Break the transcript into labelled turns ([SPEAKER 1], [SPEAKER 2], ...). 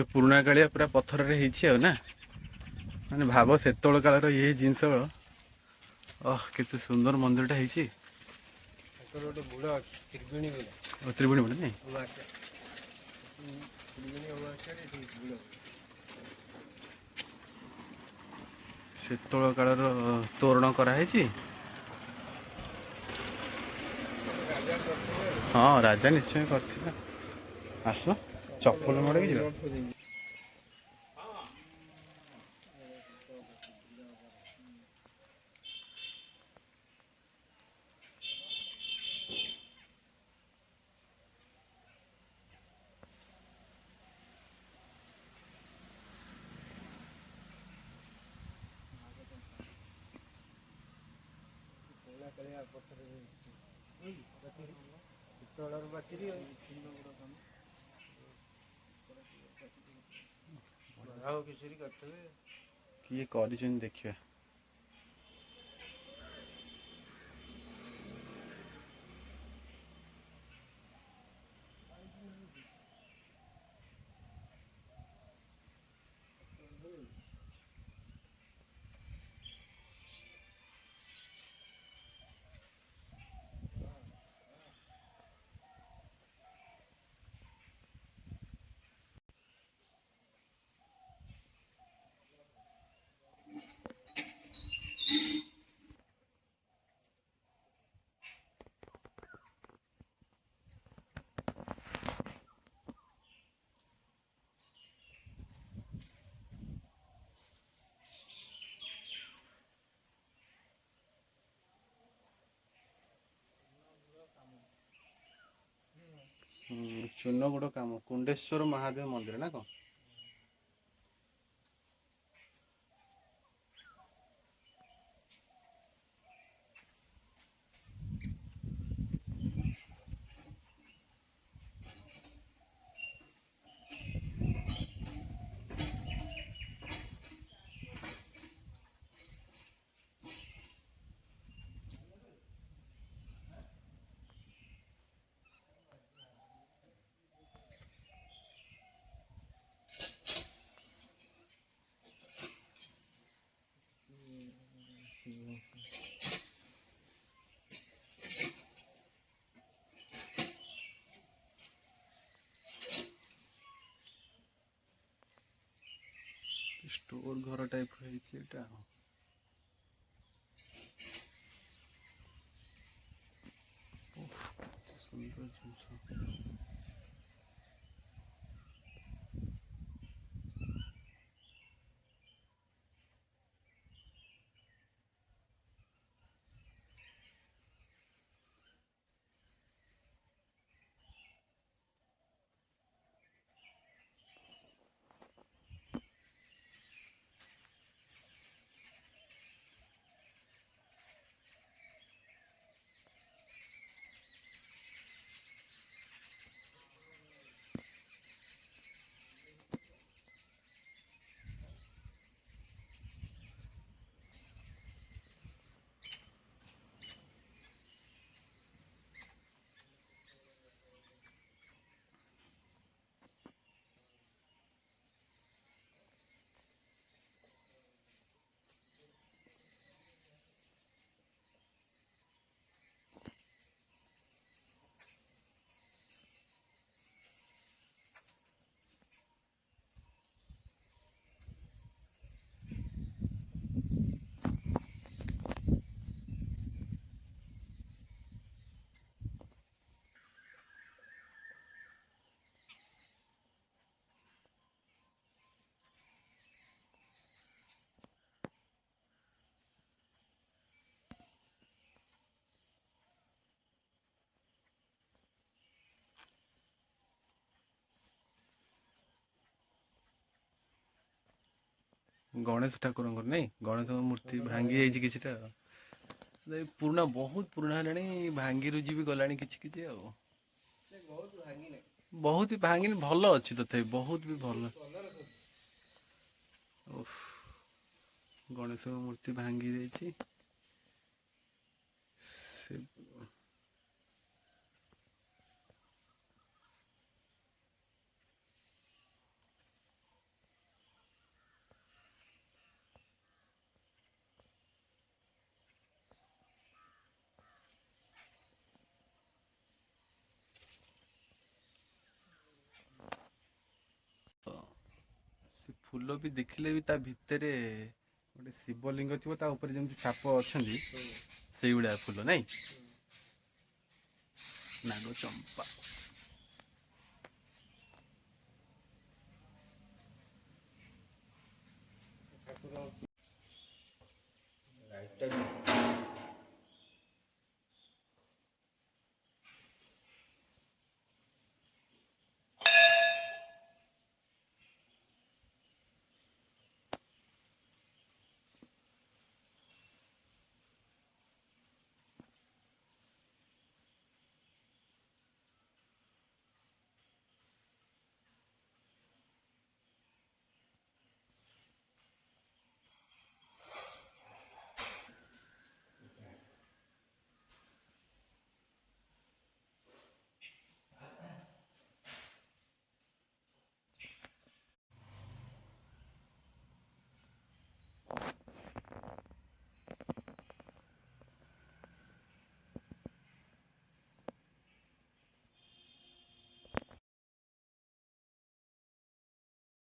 [SPEAKER 1] पुराणा कालिया पूरा पत्थर रे ना माने भाव सेतोल कालर ये जिनस केते सुंदर मंदिरटा ହେଇଛି
[SPEAKER 2] ଗୋଟେ ବୁଡ଼ ଅଛି ତ୍ରିବେଣୀ ବୁଡ଼।
[SPEAKER 1] त्रिवेणी बुड़ नहीं
[SPEAKER 2] ଅମାବାସ୍ୟା ତ୍ରିବେଣୀ ଅମାବାସ୍ୟାରେ ଏଠି ବୁଡ଼।
[SPEAKER 1] ସେତୋଳ କାଳର ତୋରଣ କରାହେଇଛି।
[SPEAKER 2] ରାଜା କରିଥିଲେ ଆଉ।
[SPEAKER 1] ହଁ ରାଜା ନିଶ୍ଚୟ କରିଥିଲେ। ଆସ ଚପଲ ମଡ଼େଇକି ଯିବା।
[SPEAKER 2] ପୁରୁଣା କାଳିଆ ପଥରରେ ପିତ୍ତଳର ପାଚିରି ଆଉ କିଶୋରୀ କରିଥିବେ।
[SPEAKER 1] କିଏ କରିଛନ୍ତି ଦେଖିବା। ଚୂନଗୁଡ଼ କାମ କୁଣ୍ଡେଶ୍ୱର ମହାଦେବ ମନ୍ଦିର ନା କଣ? स्टोर घर टाइप ହେଇଛି ଏଟା। ସୁନ୍ଦର ଜିନିଷ। ଗଣେଶ ଠାକୁରଙ୍କର ନାଇଁ ଗଣେଶ ମୂର୍ତ୍ତି ଭାଙ୍ଗି ଯାଇଛି କିଛିଟା। ପୁରୁଣା ବହୁତ ପୁରୁଣା ହେଲାଣି ଭାଙ୍ଗି ରୁଜି ବି ଗଲାଣି କିଛି କିଛି ଆଉ। ବହୁତ ଭାଙ୍ଗିନି ଭଲ ଅଛି ତଥାପି ବହୁତ ବି ଭଲ। ଗଣେଶ ମୂର୍ତ୍ତି ଭାଙ୍ଗି ଯାଇଛି। ସେ ଫୁଲ ବି ଦେଖିଲେ ବି ତା ଭିତରେ ଗୋଟେ ଶିବଲିଙ୍ଗ ଥିବ, ତା ଉପରେ ଯେମିତି ସାପ ଅଛନ୍ତି ସେଇଭଳିଆ ଫୁଲ ନାଇଁ? ନାଗଚମ୍ପା।
[SPEAKER 2] ଠାକୁର ଲାଇଟଟା